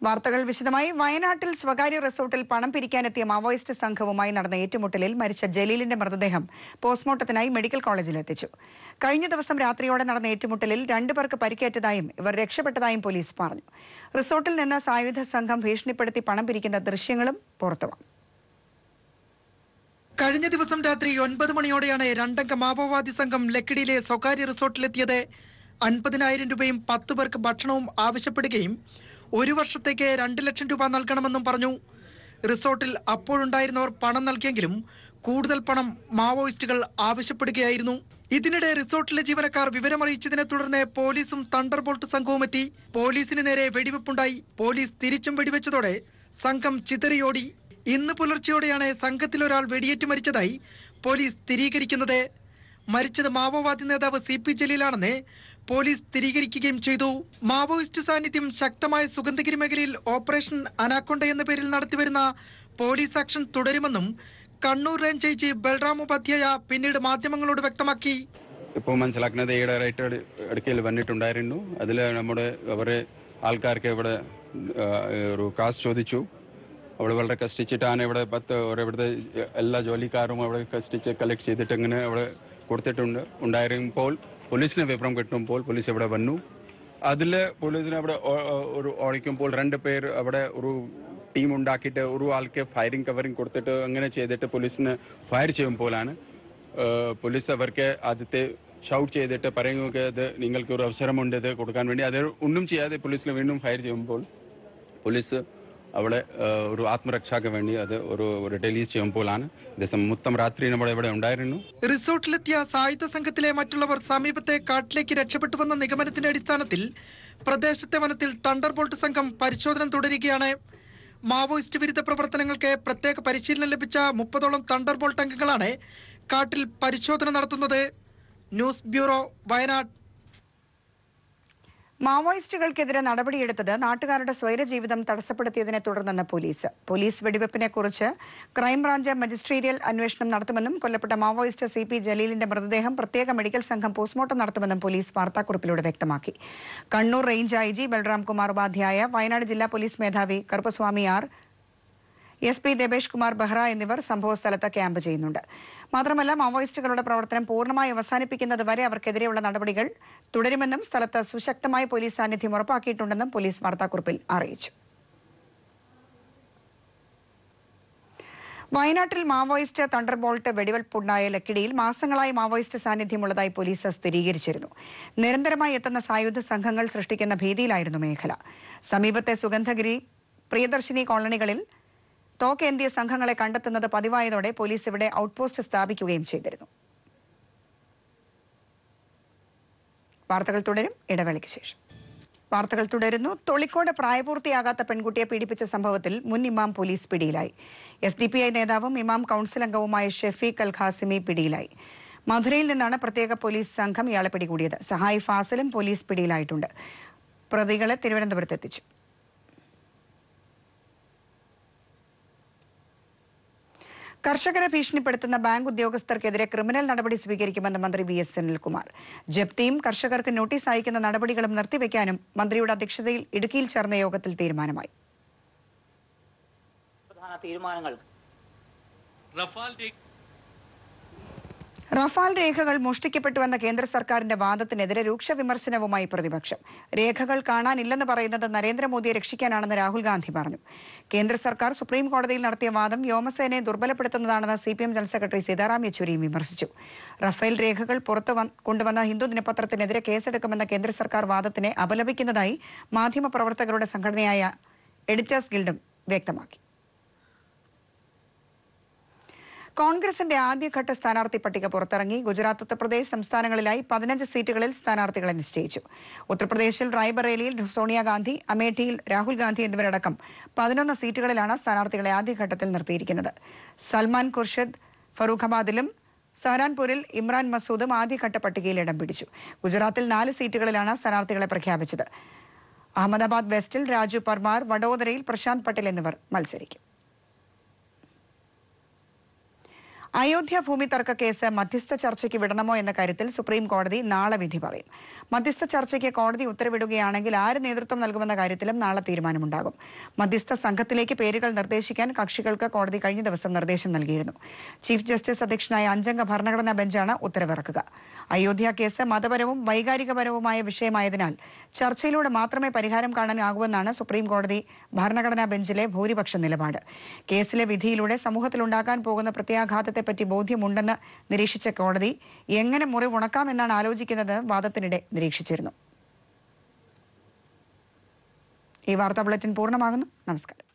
വാർത്തകൾ വിശദമായി. വയനാട്ടിൽ സ്വകാര്യ റിസോർട്ടിൽ പണം പിരിക്കാനെത്തിയ മാവോയിസ്റ്റ് സംഘവുമായി നടന്ന ഏറ്റുമുട്ടലിൽ മരിച്ച ജലീലിന്റെ മൃതദേഹം പോസ്റ്റ്മോർട്ടത്തിനായി മെഡിക്കൽ കോളേജിൽ എത്തിച്ചു. കഴിഞ്ഞ ദിവസം രാത്രിയോടെ നടന്ന ഏറ്റുമുട്ടലിൽ 2 പേർക്ക് പരിക്കേറ്റതായും ഇവർ രക്ഷപ്പെട്ടതായും പോലീസ് പറഞ്ഞു. റിസോർട്ടിൽ നിന്ന് സായുധ സംഘം ഭീഷണിപ്പെടുത്തി പണം പിരിക്കുന്ന ദൃശ്യങ്ങളും പുറത്തുവന്നു. കഴിഞ്ഞ ദിവസം രാത്രി 9 മണിയോടെയാണ് 2 അംഗ മാവോവാദി സംഘം ലക്കിടിയിലെ സ്വകാര്യ റിസോർട്ടിലെത്തിയത്. 50,000 രൂപയും 10 പേർക്ക് ഭക്ഷണവും ആവശ്യപ്പെടുകയും 1 വർഷത്തേക്ക് 2 ലക്ഷം രൂപ നൽകണമെന്നും പറഞ്ഞു. റിസോർട്ടിൽ അപ്പോഴുണ്ടായിരുന്നവർ പണം നൽകിയെങ്കിലും കൂടുതൽ പണം മാവോയിസ്റ്റുകൾ ആവശ്യപ്പെടുകയായിരുന്നു. ഇതിനിടെ റിസോർട്ടിലെ ജീവനക്കാർ വിവരമറിയിച്ചതിനെ തുടർന്ന് പോലീസും തണ്ടർബോൾട്ട് സംഘവും എത്തി. പോലീസിന് നേരെ വെടിവെപ്പുണ്ടായി. പോലീസ് തിരിച്ചും വെടിവെച്ചതോടെ സംഘം ചിതറിയോടി. ഇന്ന് പുലർച്ചെയോടെയാണ് സംഘത്തിലൊരാൾ വെടിയേറ്റ് മരിച്ചതായി പോലീസ് സ്ഥിരീകരിക്കുന്നത്. മരിച്ചത് മാവോവാദി നേതാവ് CP ജലീലാണെന്ന് പോലീസ് സ്ഥിരീകരിക്കുകയും ചെയ്തു. മാവോയിസ്റ്റ് സാന്നിധ്യം ശക്തമായ സുഗന്ധഗിരി മേഖലയിൽ ഓപ്പറേഷൻ അനാക്കൊണ്ട എന്ന പേരിൽ നടത്തിവരുന്ന പോലീസ് ആക്ഷൻ തുടരുമെന്നും കണ്ണൂർ റേഞ്ച് IG ബൽറാം ഉപാധ്യായ പിന്നീട് മാധ്യമങ്ങളോട് വ്യക്തമാക്കി. ഇപ്പോൾ മനസ്സിലാക്കുന്നത് ഈയിടെ ഇടയ്ക്കിൽ വന്നിട്ടുണ്ടായിരുന്നു. അതിൽ നമ്മുടെ അവരെ ആൾക്കാർക്ക് ഇവിടെ ഒരു കാശ് ചോദിച്ചു. അവിടെ വളരെ കഷ്ടിച്ചിട്ടാണ് ഇവിടെ ഇവിടുത്തെ എല്ലാ ജോലിക്കാരും അവിടെ കഷ്ടിച്ച് കളക്ട് ചെയ്തിട്ട് ഇങ്ങനെ അവിടെ ഉണ്ടായിരുമ്പോൾ പോലീസിന് വിവരം കിട്ടുമ്പോൾ പോലീസ് ഇവിടെ വന്നു. അതിൽ പോലീസിനെ അവിടെ ഒരു ഓടിക്കുമ്പോൾ 2 പേർ അവിടെ ഒരു ടീം ഉണ്ടാക്കിയിട്ട് ഒരു ആൾക്ക് ഫയറിംഗ് കവറിംഗ് കൊടുത്തിട്ട് അങ്ങനെ ചെയ്തിട്ട് പോലീസിന് ഫയർ ചെയ്യുമ്പോഴാണ് പോലീസ് അവർക്ക് ആദ്യത്തെ ഷൗട്ട് ചെയ്തിട്ട് പറയുന്നത് അത് നിങ്ങൾക്ക് ഒരു അവസരമുണ്ട് ഇത് കൊടുക്കാൻ വേണ്ടി. അത് ഒന്നും ചെയ്യാതെ പോലീസിനെ വീണ്ടും ഫയർ ചെയ്യുമ്പോൾ പോലീസ് അവിടെ ഒരു ആത്മരക്ഷയ്ക്ക് വേണ്ടി അത് ഒരു റിലീസ് ചെയ്യുമ്പോഴാണ് ദിവസം മൊത്തം രാത്രി നമ്മുടെ ഇവിടെ ഉണ്ടായിരുന്നു. റിസോർട്ടിലെത്തിയ സായുധ സംഘത്തിലെ മറ്റുള്ളവർ സമീപത്തെ കാട്ടിലേക്ക് രക്ഷപ്പെട്ടുവെന്ന നിഗമനത്തിന്റെ അടിസ്ഥാനത്തിൽ പ്രദേശത്തെ വനത്തിൽ തണ്ടർബോൾട്ട് സംഘം പരിശോധന തുടരുകയാണ്. മാവോയിസ്റ്റ് വിരുദ്ധ പ്രവർത്തനങ്ങൾക്ക് പ്രത്യേക പരിശീലനം ലഭിച്ച 30ഓളം തണ്ടർബോൾട്ട് അംഗങ്ങളാണ് കാട്ടിൽ പരിശോധന നടത്തുന്നത്. News bureau, Wayanad. മാവോയിസ്റ്റുകൾക്കെതിരെ നടപടിയെടുത്തത് നാട്ടുകാരുടെ സ്വൈരജീവിതം തടസ്സപ്പെടുത്തിയതിനെ തുടർന്നെന്ന് പോലീസ് വെടിവെപ്പിനെ കുറിച്ച് ക്രൈംബ്രാഞ്ച് മജിസ്ട്രേറിയൽ അന്വേഷണം നടത്തുമെന്നും കൊല്ലപ്പെട്ട മാവോയിസ്റ്റ് CP ജലീലിന്റെ മൃതദേഹം പ്രത്യേക മെഡിക്കൽ സംഘം പോസ്റ്റ്മോർട്ടം നടത്തുമെന്നും പോലീസ് വാർത്താക്കുറിപ്പിലൂടെ വ്യക്തമാക്കി. കണ്ണൂർ റേഞ്ച് IG ബൽറാം കുമാർ ഉപാധ്യായ, വയനാട് ജില്ലാ പോലീസ് മേധാവി കറുപ്പസ്വാമി R, SP ദേബേഷ് കുമാർ ബെഹ്റ എന്നിവർ സംഭവസ്ഥലത്ത് ക്യാമ്പ് ചെയ്യുന്നുണ്ട്. മാത്രമല്ല, മാവോയിസ്റ്റുകളുടെ പ്രവർത്തനം പൂർണ്ണമായി അവസാനിപ്പിക്കുന്നത് വരെ അവർക്കെതിരെയുള്ള നടപടികൾ തുടരുമെന്നും സ്ഥലത്ത് സുശക്തമായ പോലീസ് സാന്നിധ്യം ഉറപ്പാക്കിയിട്ടുണ്ടെന്നും പോലീസ് വാർത്താക്കുറിപ്പിൽ അറിയിച്ചു. വയനാട്ടിൽ മാവോയിസ്റ്റ് തണ്ടർബോൾട്ട് വെടിവെപ്പുണ്ടായ ലക്കിടിയിൽ മാസങ്ങളായി മാവോയിസ്റ്റ് സാന്നിധ്യമുള്ളതായി പോലീസ് സ്ഥിരീകരിച്ചിരുന്നു. നിരന്തരമായി എത്തുന്ന സായുധ സംഘങ്ങൾ സൃഷ്ടിക്കുന്ന ഭീതിയിലായിരുന്നു മേഖല. സമീപത്തെ സുഗന്ധഗിരി, പ്രിയദർശിനി കോളനികളിൽ തോക്കേന്തിയ സംഘങ്ങളെ കണ്ടെത്തുന്നത് പതിവായതോടെ പോലീസ് ഇവിടെ ഔട്ട്പോസ്റ്റ് സ്ഥാപിക്കുകയും ചെയ്തിരുന്നു. വാർത്തകൾ തുടരും. ഇടവേളയ്ക്ക് ശേഷം വാർത്തകൾ തുടരുന്നു. തൊളിക്കോട് പ്രായപൂർത്തിയാകാത്ത പെൺകുട്ടിയെ പീഡിപ്പിച്ച സംഭവത്തിൽ മുൻ ഇമാം പോലീസ് പിടിയിലായി. SDPI നേതാവും ഇമാം കൌൺസിൽ അംഗവുമായ ഷെഫീഖ് അൽ ഖാസിമി പിടിയിലായി. മധുരയിൽ നിന്നാണ് പ്രത്യേക പോലീസ് സംഘം ഇയാളെ പിടികൂടിയത്. സഹായി ഫാസിലും പോലീസ് പിടിയിലായിട്ടുണ്ട്. പ്രതികളെ തിരുവനന്തപുരത്ത് എത്തിച്ചു. കർഷകരെ ഭീഷണിപ്പെടുത്തുന്ന ബാങ്ക് ഉദ്യോഗസ്ഥർക്കെതിരെ ക്രിമിനൽ നടപടി സ്വീകരിക്കുമെന്ന് മന്ത്രി VS സുനിൽകുമാർ. ജപ്തിയും കർഷകർക്ക് നോട്ടീസ് അയക്കുന്ന നടപടികളും നിർത്തിവെക്കാനും മന്ത്രിയുടെ അധ്യക്ഷതയിൽ ഇടുക്കിയിൽ ചേർന്ന യോഗത്തിൽ തീരുമാനമായി. റഫാൽ രേഖകൾ മോഷ്ടിക്കപ്പെട്ടുവെന്ന കേന്ദ്ര സർക്കാരിന്റെ വാദത്തിനെതിരെ രൂക്ഷ വിമർശനവുമായി പ്രതിപക്ഷം. രേഖകൾ കാണാനില്ലെന്ന് പറയുന്നത് നരേന്ദ്രമോദിയെ രക്ഷിക്കാനാണെന്ന് രാഹുൽ ഗാന്ധി പറഞ്ഞു. കേന്ദ്ര സർക്കാർ സുപ്രീം കോടതിയിൽ നടത്തിയ വാദം വ്യോമസേനയെ ദുർബലപ്പെടുത്തുന്നതാണെന്ന് CPM ജനറൽ സെക്രട്ടറി സീതാറാം യെച്ചൂരിയും വിമർശിച്ചു. റഫേൽ രേഖകൾ കൊണ്ടുവന്ന ഹിന്ദു ദിനപത്രത്തിനെതിരെ കേസെടുക്കുമെന്ന കേന്ദ്ര സർക്കാർ വാദത്തിനെ അപലപിക്കുന്നതായി മാധ്യമപ്രവർത്തകരുടെ സംഘടനയായ എഡിറ്റേഴ്സ് ഗിൽഡും വ്യക്തമാക്കി. കോൺഗ്രസിന്റെ ആദ്യഘട്ട സ്ഥാനാർത്ഥി പട്ടിക പുറത്തിറങ്ങി. ഗുജറാത്ത്, ഉത്തർപ്രദേശ് സംസ്ഥാനങ്ങളിലായി 15 സീറ്റുകളിൽ സ്ഥാനാർത്ഥികളെ നിശ്ചയിച്ചു. ഉത്തർപ്രദേശിൽ റായ്ബറേലിയിൽ സോണിയാഗാന്ധി, അമേഠിയിൽ രാഹുൽ ഗാന്ധി എന്നിവരടക്കം 11 സീറ്റുകളിലാണ് സ്ഥാനാർത്ഥികളെ ആദ്യഘട്ടത്തിൽ നിർത്തിയിരിക്കുന്നത്. സൽമാൻ ഖുർഷിദ് ഫറൂഖാബാദിലും സഹരാൻപൂരിൽ ഇമ്രാൻ മസൂദും ആദ്യഘട്ട പട്ടികയിൽ ഇടം പിടിച്ചു. ഗുജറാത്തിൽ 4 സീറ്റുകളിലാണ് സ്ഥാനാർത്ഥികളെ പ്രഖ്യാപിച്ചത്. അഹമ്മദാബാദ് വെസ്റ്റിൽ രാജു പർമാർ, വഡോദരയിൽ പ്രശാന്ത് പട്ടേൽ എന്നിവർ മത്സരിക്കും. അയോധ്യ ഭൂമി തർക്ക കേസ് മധ്യസ്ഥ ചർച്ചയ്ക്ക് വിടണമോ എന്ന കാര്യത്തിൽ സുപ്രീം കോടതി നാളെ വിധി പറയും. മധ്യസ്ഥ ചർച്ചയ്ക്ക് കോടതി ഉത്തരവിടുകയാണെങ്കിൽ ആര് നേതൃത്വം നൽകുമെന്ന കാര്യത്തിലും നാളെ തീരുമാനമുണ്ടാകും. മധ്യസ്ഥ സംഘത്തിലേക്ക് പേരുകൾ നിർദ്ദേശിക്കാൻ കക്ഷികൾക്ക് കോടതി കഴിഞ്ഞ ദിവസം നിർദ്ദേശം നൽകിയിരുന്നു. ചീഫ് ജസ്റ്റിസ് അധ്യക്ഷനായ 5-അംഗ ഭരണഘടനാ ബെഞ്ചാണ് ഉത്തരവിറക്കുക. അയോധ്യ കേസ് മതപരവും വൈകാരികപരവുമായ വിഷയമായതിനാൽ ചർച്ചയിലൂടെ മാത്രമേ പരിഹാരം കാണാനാകൂവെന്നാണ് സുപ്രീം കോടതി ഭരണഘടനാ ബെഞ്ചിലെ ഭൂരിപക്ഷ നിലപാട്. കേസിലെ വിധിയിലൂടെ സമൂഹത്തിലുണ്ടാകാൻ പോകുന്ന പ്രത്യാഘാതത്തെപ്പറ്റി ബോധ്യമുണ്ടെന്ന് നിരീക്ഷിച്ച കോടതി എങ്ങനെ മുറിവുണക്കാമെന്നാണ് ആലോചിക്കുന്നത് വാദത്തിനിടെ നിരീക്ഷിച്ചിരുന്നു. ഈ വാർത്താ ബുള്ളറ്റിൻ പൂർണ്ണമാകുന്നു. നമസ്കാരം.